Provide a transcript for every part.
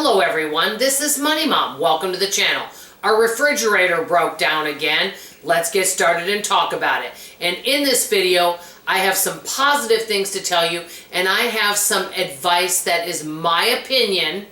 Hello everyone, this is Money Mom. Welcome to the channel. Our refrigerator broke down again. Let's get started and talk about it. And in this video, I have some positive things to tell you, and I have some advice that is my opinion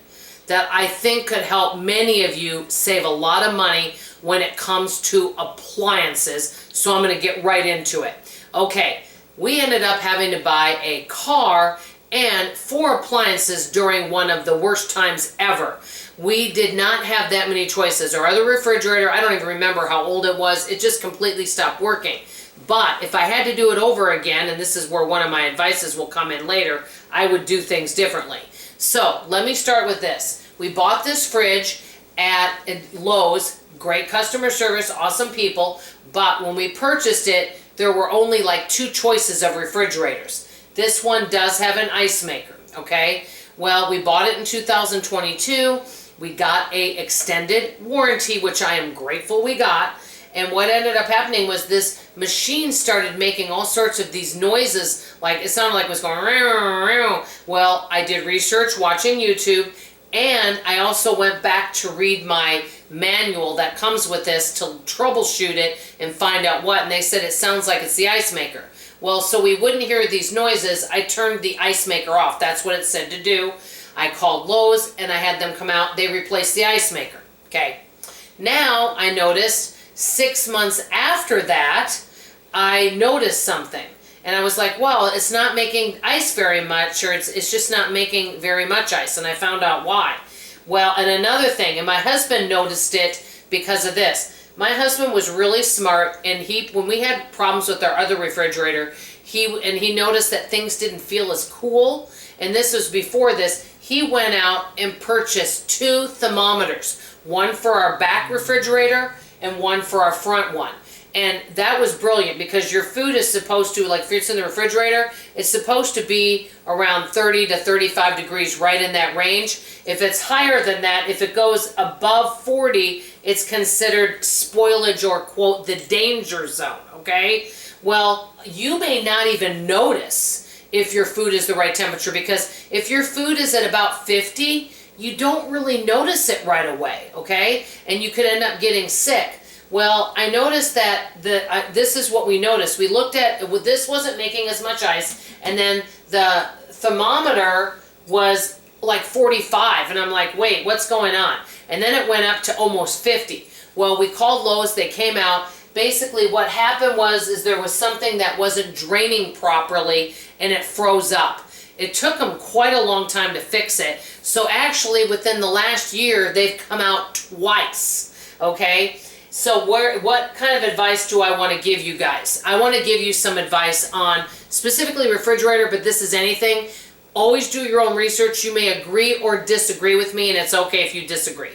that I think could help many of you save a lot of money when it comes to appliances. So I'm going to get right into it. Okay, we ended up having to buy a car and 4 appliances during one of the worst times ever. We did not have that many choices. Our other refrigerator, I don't even remember how old it was, it just completely stopped working. But if I had to do it over again, and this is where one of my advices will come in later, I would do things differently. So let me start with this. We bought this fridge at Lowe's, great customer service, awesome people, but when we purchased it, there were only like 2 choices of refrigerators. This one does have an ice maker, okay? Well, we bought it in 2022. We got a extended warranty, which I am grateful we got. And what ended up happening was this machine started making all sorts of these noises, like it sounded like it was going row, row. Well, I did research watching YouTube, and I also went back to read my manual that comes with this to troubleshoot it and find out what, and they said it sounds like it's the ice maker. Well, so we wouldn't hear these noises, I turned the ice maker off. That's what it said to do. I called Lowe's and I had them come out. They replaced the ice maker. Okay. Now I noticed 6 months after that, I noticed something. And I was like, well, it's not making ice very much, or it's just not making very much ice. And I found out why. Well, and another thing, and my husband noticed it because of this. My husband was really smart, and when we had problems with our other refrigerator, he noticed that things didn't feel as cool, and this was before this. He went out and purchased 2 thermometers, one for our back refrigerator and one for our front one. And that was brilliant because your food is supposed to, like if it's in the refrigerator, it's supposed to be around 30 to 35 degrees, right in that range. If it's higher than that, if it goes above 40, it's considered spoilage or, quote, the danger zone, okay? Well, you may not even notice if your food is the right temperature, because if your food is at about 50, you don't really notice it right away, okay? And you could end up getting sick. Well, I noticed that this is what we noticed. We looked at, this wasn't making as much ice, and then the thermometer was like 45, and I'm like, wait, what's going on? And then it went up to almost 50. Well, we called Lowe's, they came out. Basically what happened is there was something that wasn't draining properly, and it froze up. It took them quite a long time to fix it. So actually within the last year, they've come out twice, okay? So what kind of advice do I want to give you guys? I want to give you some advice on specifically refrigerator, but this is anything. Always do your own research. You may agree or disagree with me, and it's okay if you disagree.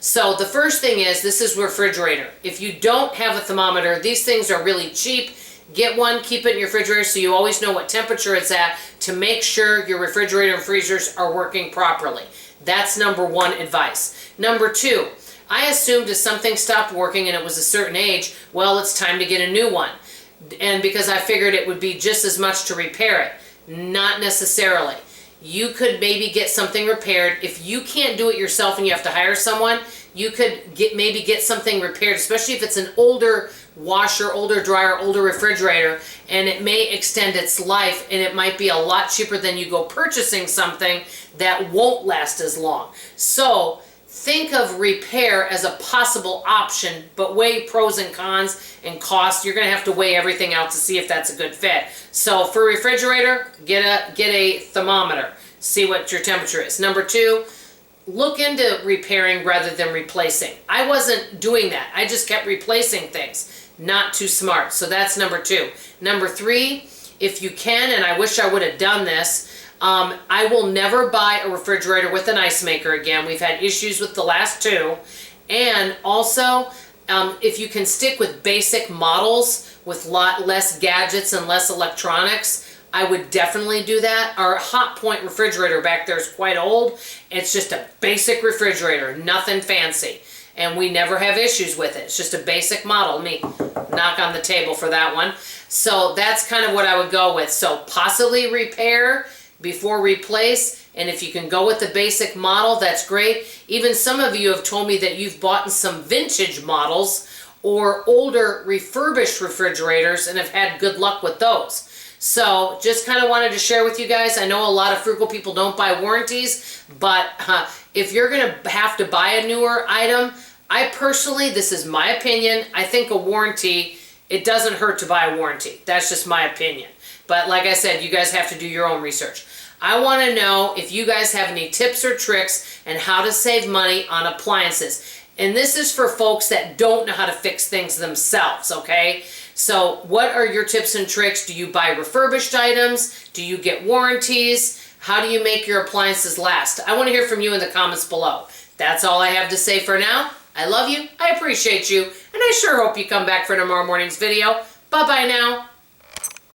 So the first thing is, this is refrigerator. If you don't have a thermometer, these things are really cheap. Get one, keep it in your refrigerator so you always know what temperature it's at to make sure your refrigerator and freezers are working properly. That's number 1 advice. Number 2, I assumed if something stopped working and it was a certain age, well, it's time to get a new one. And because I figured it would be just as much to repair it. Not necessarily. You could maybe get something repaired. If you can't do it yourself and you have to hire someone, you could maybe get something repaired, especially if it's an older washer, older dryer, older refrigerator, and it may extend its life, and it might be a lot cheaper than you go purchasing something that won't last as long. So think of repair as a possible option, but weigh pros and cons and cost. You're going to have to weigh everything out to see if that's a good fit. So for refrigerator, get a thermometer. See what your temperature is. Number 2, look into repairing rather than replacing. I wasn't doing that. I just kept replacing things. Not too smart. So that's number 2. Number 3, if you can, and I wish I would have done this, I will never buy a refrigerator with an ice maker again. We've had issues with the last 2. And also, if you can stick with basic models with a lot less gadgets and less electronics, I would definitely do that. Our Hot Point refrigerator back there is quite old. It's just a basic refrigerator, nothing fancy. And we never have issues with it. It's just a basic model. Let me knock on the table for that one. So that's kind of what I would go with. So possibly repair before replace, And if you can go with the basic model, that's great. Even some of you have told me that you've bought some vintage models or older refurbished refrigerators and have had good luck with those. So just kind of wanted to share with you guys. I know a lot of frugal people don't buy warranties, but if you're going to have to buy a newer item, I personally, this is my opinion, I think a warranty, it doesn't hurt to buy a warranty. That's just my opinion. But like I said, you guys have to do your own research. I want to know if you guys have any tips or tricks and how to save money on appliances. And this is for folks that don't know how to fix things themselves, okay? So what are your tips and tricks? Do you buy refurbished items? Do you get warranties? How do you make your appliances last? I want to hear from you in the comments below. That's all I have to say for now. I love you, I appreciate you, and I sure hope you come back for tomorrow morning's video. Bye-bye now.